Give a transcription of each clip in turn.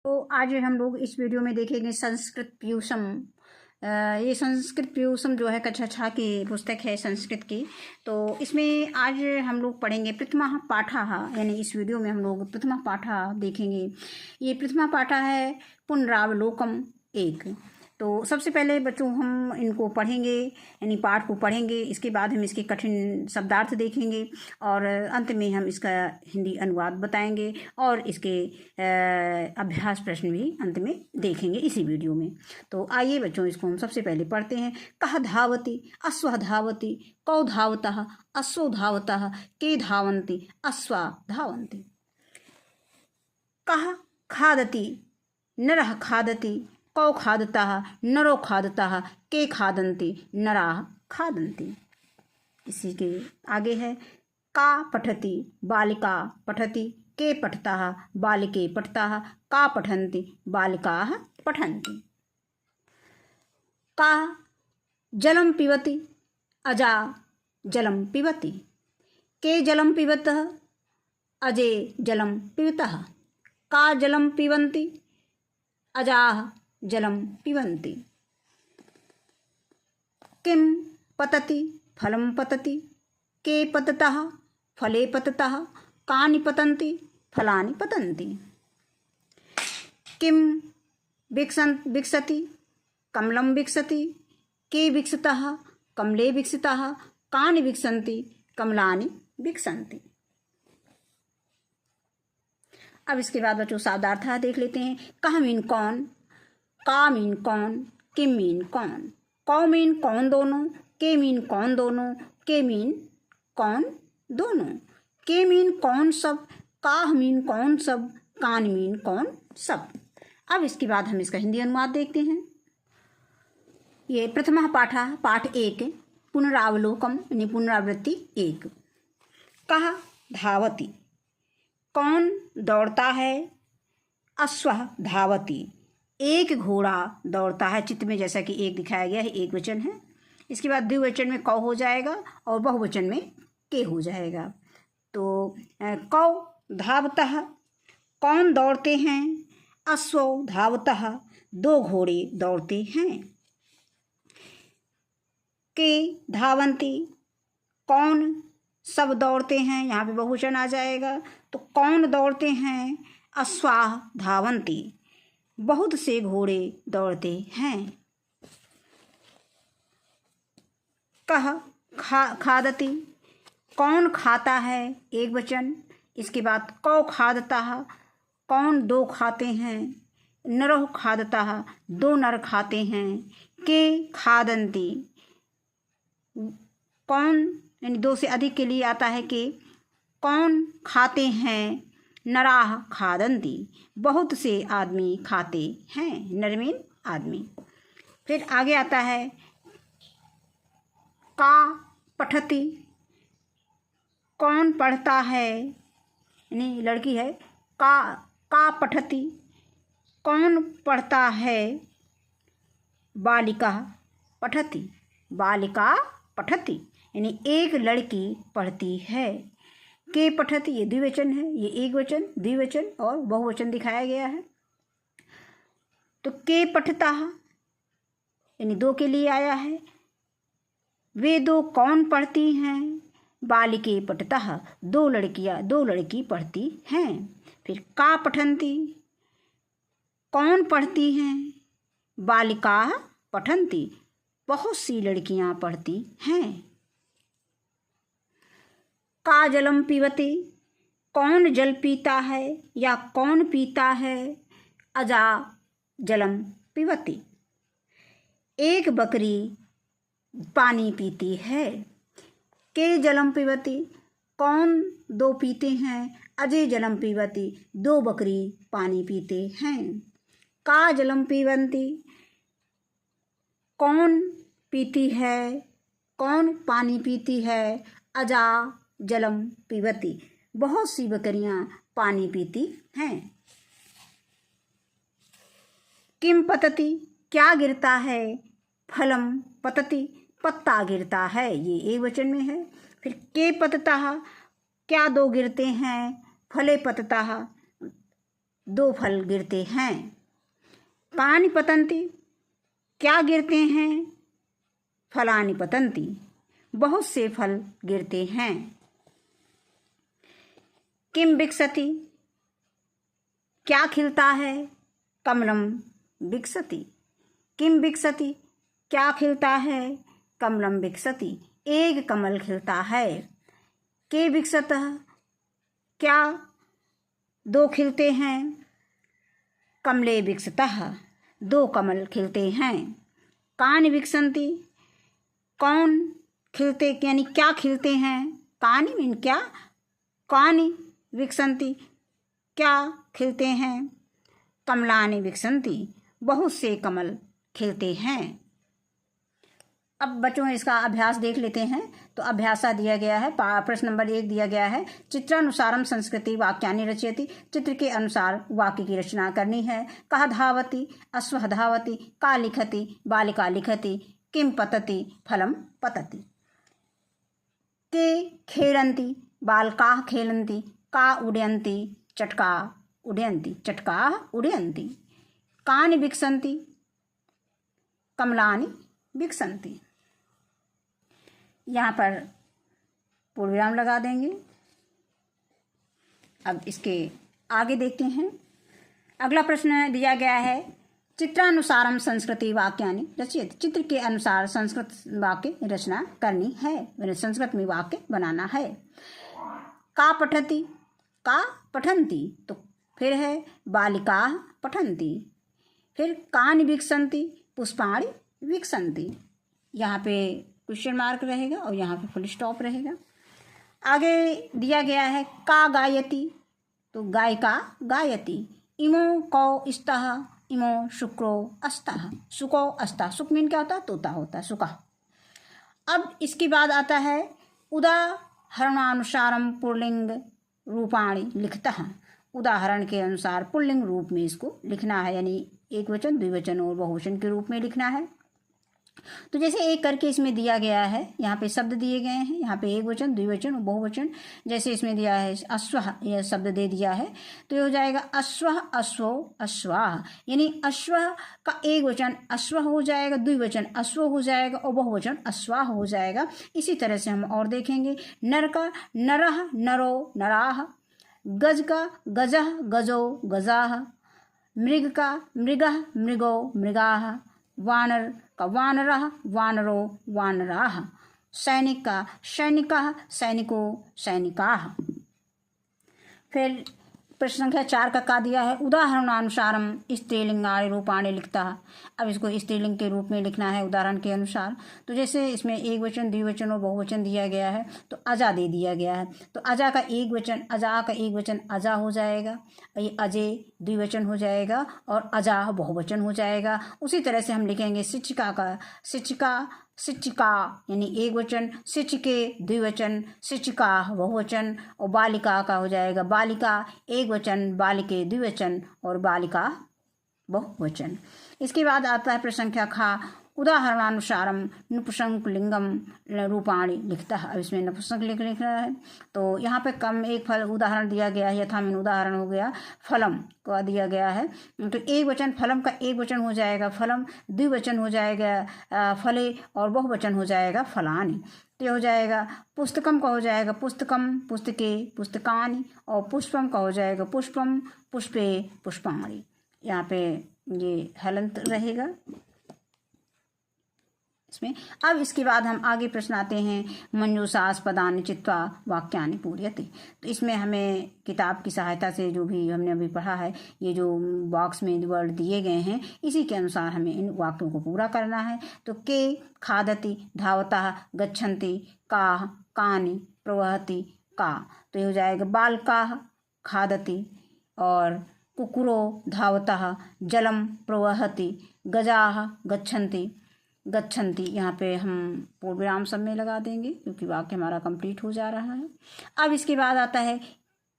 तो आज हम लोग इस वीडियो में देखेंगे संस्कृत पीयूषम। ये संस्कृत पीयूषम जो है कक्षा 6 की पुस्तक है संस्कृत की। तो इसमें आज हम लोग पढ़ेंगे प्रथमा पाठा, यानी इस वीडियो में हम लोग प्रथमा पाठा देखेंगे। ये प्रथमा पाठा है पुनरावलोकम 1। तो सबसे पहले बच्चों हम इनको पढ़ेंगे, यानी पाठ को पढ़ेंगे। इसके बाद हम इसके कठिन शब्दार्थ देखेंगे और अंत में हम इसका हिंदी अनुवाद बताएंगे और इसके अभ्यास प्रश्न भी अंत में देखेंगे इसी वीडियो में। तो आइए बच्चों, इसको हम सबसे पहले पढ़ते हैं। कह धावति अश्व धावति, कौ धावतः अश्वो धावतः, के धावन्ति अश्वा धावन्ति। कह खादति नरः खादति, कौ खादतः नरो खादतः, के खादन्ति नराः खादन्ति। इसी के आगे है का पठति बालिका पठति, के पठतः बालिके पठतः, का पठन्ति बालिकाः पठन्ति। का जलं पिबति अजा जलं पिबति, के जलं पिबतः अजे जलं पिबतः, का जलं पिबन्ति अजाः जलं पिबन्ति। किं पतति फलं पतति, के पततः फले पततः, कानि पतन्ति फलानि पतन्ति। किं विकसति कमलं विकसति, के विकसतः कमले विकसितः, कानि विकसन्ति कमलानि विकसन्ति। अब इसके बाद बच्चों शब्दार्थ देख लेते हैं। कह मीन कौन, का मीन कौन, किम मीन कौन, कौ मीन कौन दोनों, के मीन कौन दोनों, के मीन कौन दोनों, के मीन कौन सब, काह मीन कौन सब, कान मीन कौन सब। अब इसके बाद हम इसका हिंदी अनुवाद देखते हैं। ये प्रथमा पाठा पाठ 1 पुनरावलोकम यानी पुनरावृत्ति 1। कह धावति कौन दौड़ता है, अश्व धावति एक घोड़ा दौड़ता है। चित्र में जैसा कि एक दिखाया गया है, एक वचन है। इसके बाद द्विवचन में कौ हो जाएगा और बहुवचन में के हो जाएगा। तो कौ धावतः कौन दौड़ते हैं, अश्वो धावतः दो घोड़े दौड़ते हैं, के धावन्ति कौन सब दौड़ते हैं, यहाँ पे बहुवचन आ जाएगा। तो कौन दौड़ते हैं, अश्वाः धावन्ति बहुत से घोड़े दौड़ते हैं। कह खादति कौन खाता है, एक वचन। इसके बाद कौ खादतः कौन दो खाते हैं, नरः खादतः दो नर खाते हैं, के खादन्ति कौन यानी दो से अधिक के लिए आता है कि कौन खाते हैं, नराः खादन्ति बहुत से आदमी खाते हैं, नर मीन आदमी। फिर आगे आता है का पठति कौन पढ़ता है, यानी लड़की है। का पठति कौन पढ़ता है, बालिका पठति बालिका पठति यानी एक लड़की पढ़ती है। के पठति ये द्विवचन है, ये एक वचन द्विवचन और बहुवचन दिखाया गया है। तो के पठतः यानी दो के लिए आया है। वे दो कौन पढ़ती हैं, बालिके पठतः दो लड़की पढ़ती हैं। फिर का पठन्ति कौन पढ़ती हैं, बालिकाः पठन्ति बहुत सी लड़कियां पढ़ती हैं। का जलम पीबति कौन जल पीता है या कौन पीता है, अजा जलम पीबति एक बकरी पानी पीती है। के जलम पीबति कौन दो पीते हैं, अजय जलम पीबति दो बकरी पानी पीते हैं। का जलम पीबन्ति कौन पीती है, कौन पानी पीती है, अजा जलम पीबति बहुत सी बकरियां पानी पीती हैं। किम पतति क्या गिरता है, फलम पतति पत्ता गिरता है, ये एक वचन में है। फिर के पततः क्या दो गिरते हैं, फले पततः दो फल गिरते हैं। कानि पतन्ति, क्या गिरते हैं? फलानि पतन्ति, बहुत से फल गिरते हैं। किम विकसति, क्या खिलता है? कमलम विकसति। किम विकसति, क्या खिलता है? कमलम विकसति, एक कमल खिलता है। के विकसतः, क्या दो खिलते हैं? कमले विकसतः, दो कमल खिलते हैं। कानि विकसन्ति, कौन खिलते यानी क्या खिलते हैं? कानि मीन क्या, कानि विकसन्ति, क्या खिलते हैं? कमलानि विकसन्ति, बहुत से कमल खिलते हैं। अब बच्चों इसका अभ्यास देख लेते हैं। तो अभ्यासा दिया गया है, प्रश्न नंबर 1 दिया गया है, चित्रानुसारम संस्कृति वाक्यानि रचयति, चित्र के अनुसार वाक्य की रचना करनी है। कः धावति, अश्वः धावति, का लिखति, बालिका लिखति, किम पतति, फलम पतति। के खेलन्ति, बालकाः खेलन्ति, का उड्यन्ति, चटका उड्यन्ति, चटकाः उड्यन्ति। कानि विकसन्ति, कमलानि विकसन्ति। यहाँ पर पूर्ण विराम लगा देंगे। अब इसके आगे देखते हैं। अगला प्रश्न दिया गया है, चित्रानुसारम संस्कृति वाक्यानि रचयति, चित्र के अनुसार संस्कृत वाक्य रचना करनी है, संस्कृत में वाक्य बनाना है। का पठति, का पठन्ति, तो फिर है बालिका पठन्ति। फिर कानि विकसन्ति, पुष्पाणि विकसन्ति। यहाँ पे क्वेश्चन मार्क रहेगा और यहाँ पे फुल स्टॉप रहेगा। आगे दिया गया है, का गायति, तो गायिका गायति। इमो कौ स्तः, इमो शुक्रो अस्तः, सुको अस्तः, सुक मीन क्या होता है? तोता होता है, सुका। अब इसके बाद आता है, उदाहरणानुसारम पुल्लिंग रूपाणि लिखतः, उदाहरण के अनुसार पुल्लिंग रूप में इसको लिखना है, यानी एक वचन, द्विवचन और बहुवचन के रूप में लिखना है। तो जैसे एक करके इसमें दिया गया है, यहाँ पे शब्द दिए गए हैं, यहाँ पे एक वचन, द्विवचन और बहुवचन। जैसे इसमें दिया है अश्वः, यह शब्द दे दिया है, तो ये हो जाएगा अश्वः, अश्वो, अश्वाः, यानी अश्वः का एक वचन अश्वः हो जाएगा, द्विवचन अश्वो हो जाएगा और बहुवचन अश्वाः हो जाएगा। इसी तरह से हम और देखेंगे, नर का नरः, नरो, नराः, गज का गजः, गजो, गजाः, मृग का मृगः, मृगो, मृगाः, वानर का वानरः, वानरो, वानराः, सैनिक का सैनिकः, सैनिको, सैनिकाः। फिर प्रश्न संख्या 4 का दिया है, उदाहरणानुसारम स्त्रीलिंगाणि रूपाणि लिखतः। अब इसको स्त्रीलिंग के रूप में लिखना है उदाहरण के अनुसार। तो जैसे इसमें एक वचन, द्विवचन और बहुवचन दिया गया है, तो अजा दे दिया गया है, तो अजा का एक वचन, अजा का एक वचन अजा हो जाएगा, ये अजय द्विवचन हो जाएगा और अजा बहुवचन हो जाएगा। उसी तरह से हम लिखेंगे शिक्षिका का शिक्षिका, शिक्षिका यानी एक वचन, शिक्षिके द्विवचन, शिक्षिका बहुवचन और बालिका का हो जाएगा बालिका एक वचन, बालिके द्विवचन और बालिका बहुवचन। इसके बाद आता है प्रश्न संख्या खा, उदाहरणानुसारम नपुंसकलिंगम रूपाणि लिखतः। अब इसमें नपुंसक लिखना है, तो यहाँ पे कम एक फल उदाहरण दिया गया है, यथा में उदाहरण हो गया, फलम का दिया गया है, तो एक वचन, फलम का एक वचन हो जाएगा फलम, द्विवचन हो जाएगा फले और बहुवचन हो जाएगा फलानि। तो हो जाएगा पुस्तकम का हो जाएगा पुस्तकम, पुस्तके, पुस्तकानि और पुष्पम का हो जाएगा पुष्पम, पुष्पे, पुष्पाणि। यहाँ पे ये हलंत रहेगा इसमें। अब इसके बाद हम आगे प्रश्न आते हैं, मंजूषास्पदानि चित्वा वाक्यानि पूरयति। तो इसमें हमें किताब की सहायता से जो भी हमने अभी पढ़ा है, ये जो बॉक्स में वर्ड दिए गए हैं, इसी के अनुसार हमें इन वाक्यों को पूरा करना है। तो के खादति, धावतः, गच्छन्ति, काः, कानि, प्रवहति, का। तो ये हो जाएगा बालकाः खादति और कुकुरो धावतः, जलम प्रवहति, गजाः गच्छन्ति, गच्छन्ति। यहाँ पे हम पूर्ण विराम सब में लगा देंगे क्योंकि वाक्य हमारा कंप्लीट हो जा रहा है। अब इसके बाद आता है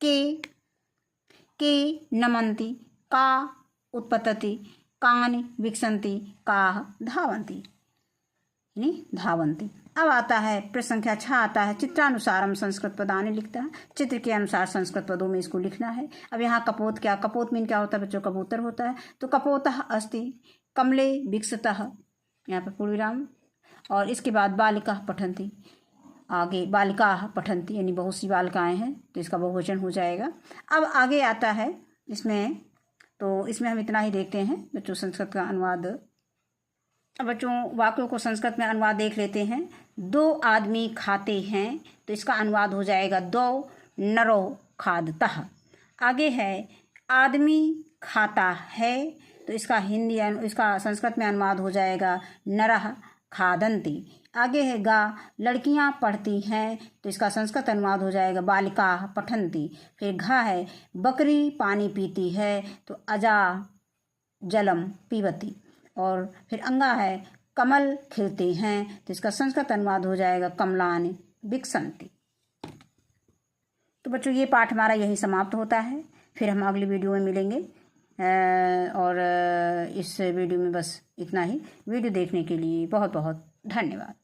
के नमन्ति, का उत्पतति, कानि विकसन्ति, काः धावन्ति। यानी धावन्ति। अब आता है प्रश्न संख्या 6 आता है चित्रानुसारम संस्कृत पदानि लिखता है। चित्र के अनुसार संस्कृत पदों में इसको लिखना है। अब यहाँ कपोत क्या, कपोत मीन क्या होता है बच्चों, कबूतर होता है। तो कपोतः अस्ति कमले विकसितः, यहाँ पर पूर्णविराम, और इसके बाद बालिका पठन्ति, आगे बालिका पठन्ति यानी बहुत सी बालिकाएं हैं तो इसका बहुवचन हो जाएगा। अब आगे आता है इसमें, तो इसमें हम इतना ही देखते हैं बच्चों संस्कृत का अनुवाद। अब बच्चों वाक्यों को संस्कृत में अनुवाद देख लेते हैं। 2 आदमी खाते हैं तो इसका अनुवाद हो जाएगा 2 नरो खादतः। आगे है आदमी खाता है तो इसका इसका संस्कृत में अनुवाद हो जाएगा नरः खादन्ति। आगे है गा लड़कियां पढ़ती हैं तो इसका संस्कृत अनुवाद हो जाएगा बालिका पठन्ति। फिर घा है बकरी पानी पीती है तो अजा जलम पीवती। और फिर अंगा है कमल खिलते हैं तो इसका संस्कृत अनुवाद हो जाएगा कमलानि विकसन्ति। तो बच्चों ये पाठ हमारा यही समाप्त होता है। फिर हम अगली वीडियो में मिलेंगे। और इस वीडियो में बस इतना ही। वीडियो देखने के लिए बहुत बहुत धन्यवाद।